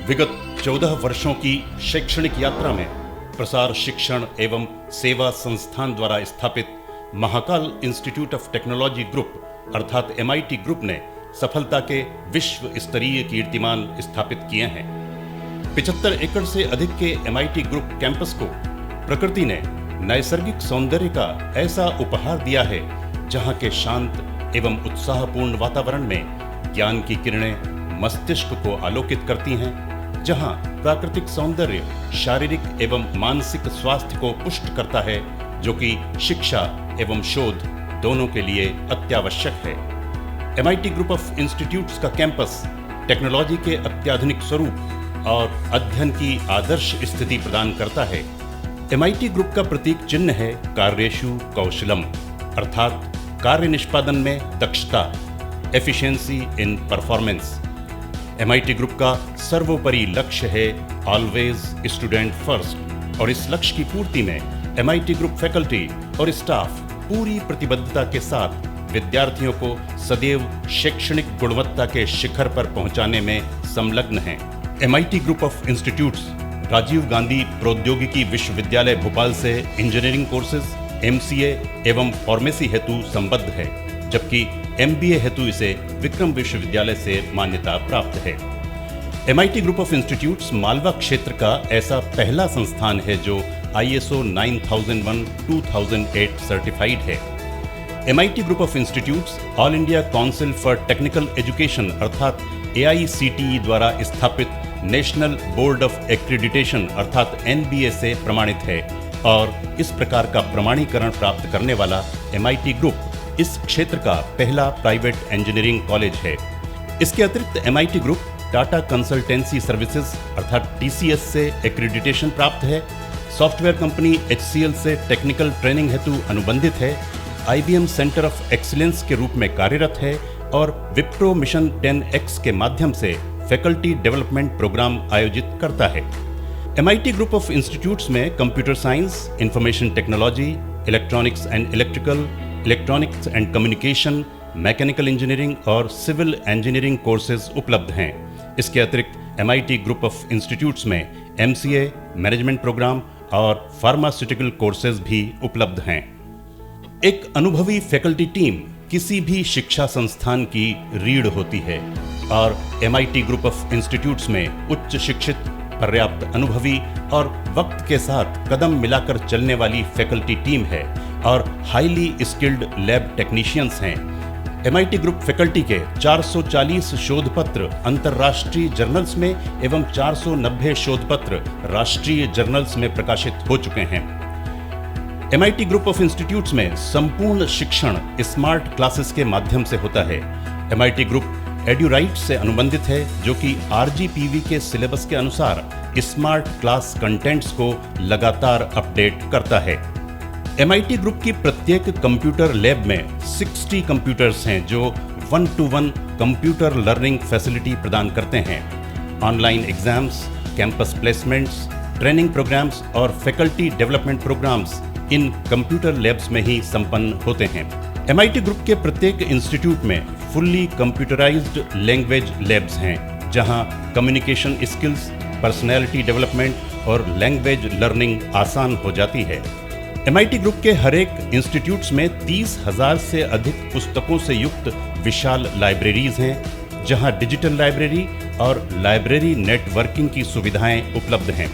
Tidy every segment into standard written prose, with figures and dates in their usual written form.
विगत 14 वर्षों की शैक्षणिक यात्रा में प्रसार शिक्षण एवं सेवा संस्थान द्वारा स्थापित Mahakal institute of technology group अर्थात MIT ग्रुप ने सफलता के विश्व स्तरीय कीर्तिमान स्थापित किए हैं। 75 एकड़ से अधिक के MIT ग्रुप कैंपस को प्रकृति ने नैसर्गिक सौंदर्य का ऐसा उपहार दिया है जहां के शांत एवं उत्साहपूर्ण वातावरण में ज्ञान की किरणें मस्तिष्क को आलोकित करती हैं, जहां प्राकृतिक सौंदर्य शारीरिक एवं मानसिक स्वास्थ्य को पुष्ट करता है, जो कि शिक्षा एवं शोध दोनों के लिए अत्यावश्यक है। MIT ग्रुप ऑफ इंस्टीट्यूट्स का कैंपस टेक्नोलॉजी के अत्याधुनिक स्वरूप और अध्ययन की आदर्श स्थिति प्रदान करता है। MIT ग्रुप का प्रतीक चिन्ह है कार्येषु कौशलम अर्थात कार्य निष्पादन में दक्षता, एफिशिएंसी इन परफॉर्मेंस। MIT ग्रुप का सर्वोपरि लक्ष्य है ऑलवेज स्टूडेंट फर्स्ट और इस लक्ष्य की पूर्ति में MIT ग्रुप फैकल्टी और स्टाफ पूरी प्रतिबद्धता के साथ विद्यार्थियों को सदैव शैक्षणिक गुणवत्ता के शिखर पर पहुंचाने में संलग्न हैं। MIT group of institutes Rajiv Gandhi प्रौद्योगिकी विश्वविद्यालय भोपाल से इंजीनियरिंग कोर्सेज, MCA एवं फार्मेसी हेतु संबद्ध है, जबकि MBA हेतु इसे विक्रम विश्वविद्यालय से मान्यता प्राप्त है। MIT group of institutes Malwa क्षेत्र का ऐसा पहला संस्थान है जो ISO 9001:2008 सर्टिफाइड है। MIT group of institutes all India council for technical education अर्थात AICTE द्वारा स्थापित नेशनल बोर्ड ऑफ एक्रीडिटेशन अर्थात NBA से प्रमाणित है और इस प्रकार का प्रमाणीकरण प्राप्त करने वाला MIT ग्रुप इस क्षेत्र का पहला प्राइवेट इंजीनियरिंग कॉलेज है। इसके अतिरिक्त MIT group Tata consultancy services अर्थात TCS से एक्रीडिटेशन प्राप्त है, सॉफ्टवेयर कंपनी HCL से टेक्निकल ट्रेनिंग हेतु अनुबंधित है, IBM सेंटर ऑफ एक्सीलेंस के रूप में कार्यरत है और विप्रो मिशन 10X के माध्यम से फैकल्टी डेवलपमेंट प्रोग्राम आयोजित करता है। MIT ग्रुप ऑफ इंस्टीट्यूट्स में computer science, information technology, electronics and electrical, electronics and communication, mechanical engineering और सिविल इंजीनियरिंग कोर्सेज उपलब्ध हैं। इसके अतिरिक्त MIT ग्रुप ऑफ इंस्टीट्यूट्स में MCA, मैनेजमेंट प्रोग्राम और फार्मास्यूटिकल कोर्सेज भी उपलब्ध हैं। एक अनुभवी फैकल्टी टीम किसी भी शिक्षा संस्थान की रीढ़ होती है और MIT ग्रुप ऑफ इंस्टीट्यूट्स में उच्च शिक्षित, पर्याप्त अनुभवी और वक्त के साथ कदम मिलाकर चलने वाली फैकल्टी टीम है और हाईली स्किल्ड लैब टेक्नीशियंस हैं। MIT ग्रुप फैकल्टी के 440 शोध पत्र अंतर्राष्ट्रीय जर्नल्स में एवं 490 शोध पत्र राष्ट्रीय जर्नल्स में प्रकाशित हो चुके हैं। MIT ग्रुप ऑफ इंस्टीट्यूट्स में संपूर्ण शिक्षण स्मार्ट क्लासेस के माध्यम से होता है। MIT ग्रुप एड्यूराइट से अनुबंधित है, जो कि RGPV के सिलेबस के अनुसार स्मार्ट क्लास कंटेंट्स को लगातार अपडेट करता है। MIT ग्रुप की प्रत्येक कंप्यूटर लैब में 60 कंप्यूटर्स हैं जो 1-to-1 कंप्यूटर लर्निंग फैसिलिटी प्रदान करते हैं। Online exams, campus placements, training programmes और फैकल्टी डेवलपमेंट प्रोग्राम्स इन कंप्यूटर लैब्स में ही संपन्न होते हैं। MIT ग्रुप के प्रत्येक इंस्टीट्यूट में फुल्ली कंप्यूटराइज्ड लैंग्वेज लैब्स हैं, जहां कम्युनिकेशन स्किल्स, पर्सनैलिटी डेवलपमेंट और लैंग्वेज लर्निंग आसान हो जाती है। MIT ग्रुप के हर एक इंस्टीट्यूट्स में 30,000 से अधिक पुस्तकों से युक्त विशाल लाइब्रेरीज हैं, जहां डिजिटल लाइब्रेरी और लाइब्रेरी नेटवर्किंग की सुविधाएं उपलब्ध हैं।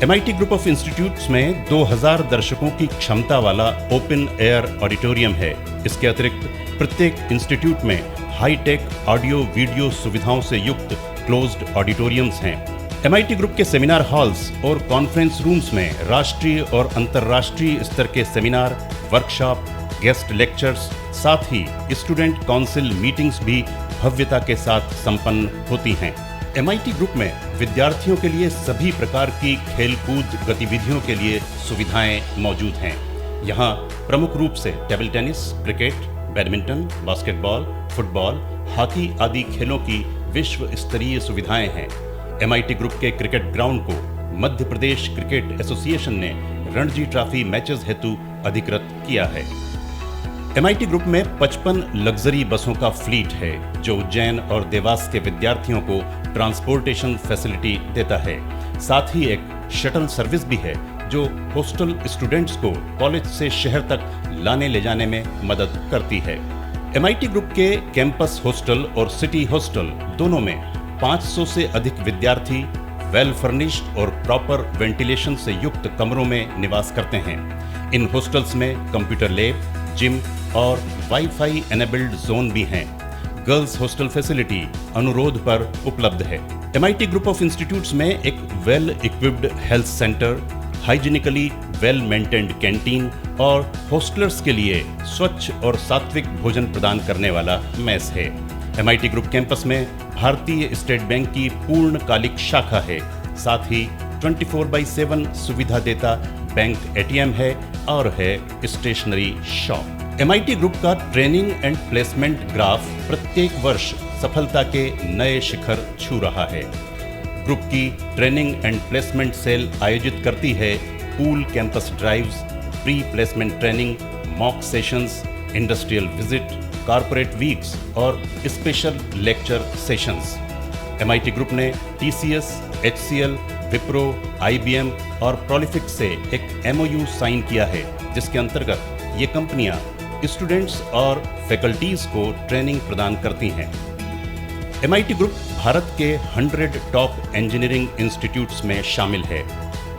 MIT ग्रुप ऑफ इंस्टीट्यूट्स में 2000 दर्शकों की क्षमता वाला ओपन एयर ऑडिटोरियम है। इसके अतिरिक्त प्रत्येक इंस्टीट्यूट में हाईटेक ऑडियो वीडियो सुविधाओं से युक्त क्लोज्ड ऑडिटोरियम्स हैं। MIT ग्रुप के सेमिनार हॉल्स और कॉन्फ्रेंस रूम्स में राष्ट्रीय और अंतर्राष्ट्रीय स्तर के सेमिनार, वर्कशॉप, गेस्ट लेक्चर्स, साथ ही स्टूडेंट काउंसिल मीटिंग्स भी भव्यता के साथ संपन्न होती हैं। MIT ग्रुप में विद्यार्थियों के लिए सभी प्रकार की खेलकूद गतिविधियों के लिए सुविधाएं मौजूद हैं। यहाँ प्रमुख रूप से table tennis, cricket, badminton, basketball, football, hockey आदि खेलों की विश्व स्तरीय सुविधाएं हैं। MIT ग्रुप के क्रिकेट ग्राउंड को मध्य प्रदेश क्रिकेट एसोसिएशन ने रणजी ट्रॉफी मैचेस हेतु अधिकृत किया है। MIT ग्रुप में 55 लग्जरी बसों का फ्लीट है जो उज्जैन और देवास के विद्यार्थियों को ट्रांसपोर्टेशन फैसिलिटी देता है। साथ ही एक शटल सर्विस भी है जो हॉस्टल स्टूडेंट्स को कॉलेज से शहर तक लाने ले जाने में मदद करती है। MIT ग्रुप के कैंपस हॉस्टल और सिटी हॉस्टल दोनों में 500 से अधिक विद्यार्थी वेल फर्निश्ड और प्रॉपर वेंटिलेशन से युक्त कमरों में निवास करते हैं। इन हॉस्टल्स में कंप्यूटर लैब, जिम और वाईफाई एनेबल्ड जोन भी हैं। गर्ल्स हॉस्टल फैसिलिटी अनुरोध पर उपलब्ध है। MIT ग्रुप ऑफ इंस्टीट्यूट्स में एक well equipped health centre, hygienically well maintained canteen और हॉस्टलर्स के लिए स्वच्छ और सात्विक भोजन प्रदान करने वाला मेस है। MIT ग्रुप कैंपस में भारतीय स्टेट बैंक की पूर्णकालिक शाखा है। साथ ही 24/7 सुविधा देता बैंक ATM है और है स्टेशनरी शॉप। MIT ग्रुप का ट्रेनिंग एंड प्लेसमेंट ग्राफ प्रत्येक वर्ष सफलता के नए शिखर छू रहा है। ग्रुप की ट्रेनिंग एंड प्लेसमेंट सेल आयोजित करती है pool campus drives, pre placement training, mock sessions, industrial visit, corporate weeks और special lecture sessions. MIT group ने TCS, HCL, विप्रो, IBM और प्रोलिफिक से एक MOU साइन किया है जिसके अंतर्गत ये कंपनियां स्टूडेंट्स और फैकल्टीज को ट्रेनिंग प्रदान करती हैं। MIT ग्रुप भारत के 100 टॉप इंजीनियरिंग इंस्टीट्यूट्स में शामिल है,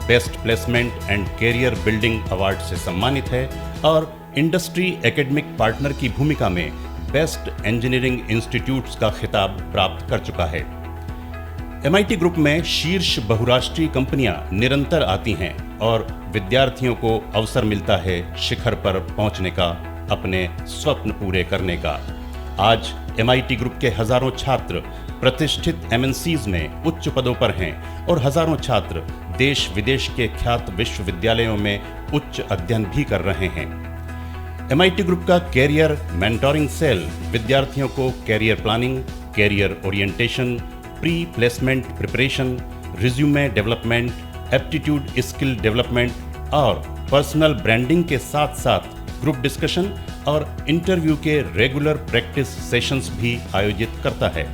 best placement and career building award से सम्मानित है और इंडस्ट्री एकेडमिक पार्टनर की भूमिका में बेस्ट इंजीनियरिंग इंस्टीट्यूट्स का खिताब प्राप्त कर चुका है। MIT ग्रुप में शीर्ष बहुराष्ट्रीय कंपनियां निरंतर आती हैं और विद्यार्थियों को अवसर मिलता है शिखर पर पहुंचने का, अपने स्वप्न पूरे करने का। आज MIT ग्रुप के हजारों छात्र प्रतिष्ठित MNCs में उच्च पदों पर हैं और हजारों छात्र देश विदेश के ख्यात विश्वविद्यालयों में उच्च अध्ययन भी कर रहे हैं। MIT ग्रुप का कैरियर मेंटोरिंग सेल विद्यार्थियों को career planning, career orientation, pre placement preparation, resume development, aptitude skill development और पर्सनल ब्रांडिंग के साथ साथ ग्रुप डिस्कशन और इंटरव्यू के रेगुलर प्रैक्टिस सेशंस भी आयोजित करता है।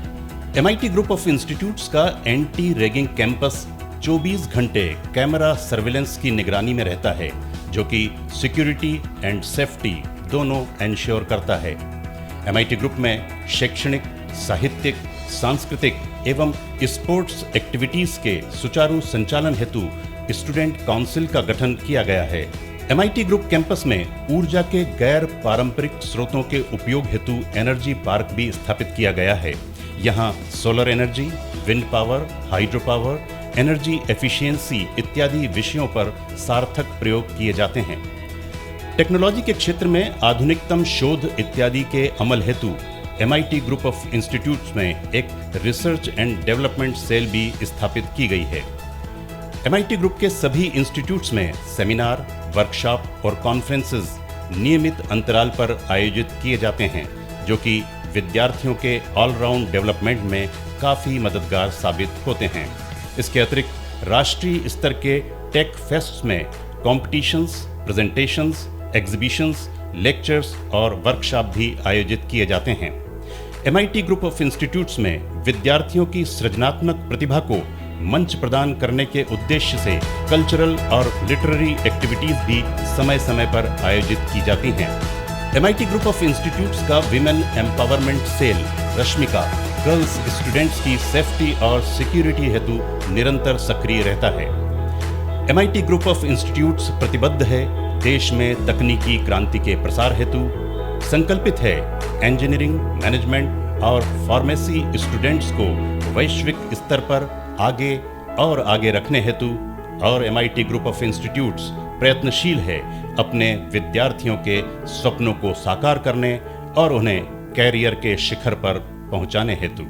MIT ग्रुप ऑफ इंस्टीट्यूट्स का एंटी रैगिंग कैंपस 24 घंटे कैमरा सर्विलेंस की निगरानी में रहता है जो कि सिक्योरिटी एंड सेफ्टी दोनों एंश्योर करता है। MIT ग्रुप में शैक्षणिक, साहित्यिक, सांस्कृतिक एवं स्पोर्ट्स एक्टिविटीज के सुचारू संचालन हेतु स्टूडेंट काउंसिल का गठन किया गया है। MIT ग्रुप कैंपस में ऊर्जा के गैर पारंपरिक स्रोतों के उपयोग हेतु एनर्जी पार्क भी स्थापित किया गया है। यहाँ solar energy, wind power, hydro power, energy efficiency इत्यादि विषयों पर सार्थक प्रयोग किए जाते हैं। टेक्नोलॉजी के क्षेत्र में आधुनिकतम शोध इत्यादि के अमल हेतु MIT ग्रुप ऑफ इंस्टीट्यूट्स में एक रिसर्च एंड डेवलपमेंट सेल भी स्थापित की गई है। MIT ग्रुप के सभी इंस्टीट्यूट्स में सेमिनार, वर्कशॉप और कॉन्फ्रेंसेस नियमित अंतराल पर आयोजित किए जाते हैं जो कि विद्यार्थियों के ऑलराउंड डेवलपमेंट में काफ़ी मददगार साबित होते हैं। इसके अतिरिक्त राष्ट्रीय स्तर के टेक फेस्ट्स में कॉम्पिटिशन्स, प्रेजेंटेशंस, एग्जीबिशंस, लेक्चर्स और वर्कशॉप भी आयोजित किए जाते हैं। MIT ग्रुप ऑफ इंस्टीट्यूट्स में विद्यार्थियों की सृजनात्मक प्रतिभा को मंच प्रदान करने के उद्देश्य से कल्चरल और लिटरेरी एक्टिविटीज भी समय समय पर आयोजित की जाती हैं। MIT ग्रुप ऑफ इंस्टीट्यूट्स का women empowerment cell Rashmika girls students की सेफ्टी और सिक्योरिटी हेतु निरंतर सक्रिय रहता है। MIT ग्रुप ऑफ इंस्टीट्यूट्स प्रतिबद्ध है देश में तकनीकी क्रांति के प्रसार हेतु, संकल्पित है इंजीनियरिंग, मैनेजमेंट और फार्मेसी स्टूडेंट्स को वैश्विक स्तर पर आगे और आगे रखने हेतु और MIT ग्रुप ऑफ इंस्टीट्यूट्स प्रयत्नशील है अपने विद्यार्थियों के सपनों को साकार करने और उन्हें कैरियर के शिखर पर पहुंचाने हेतु।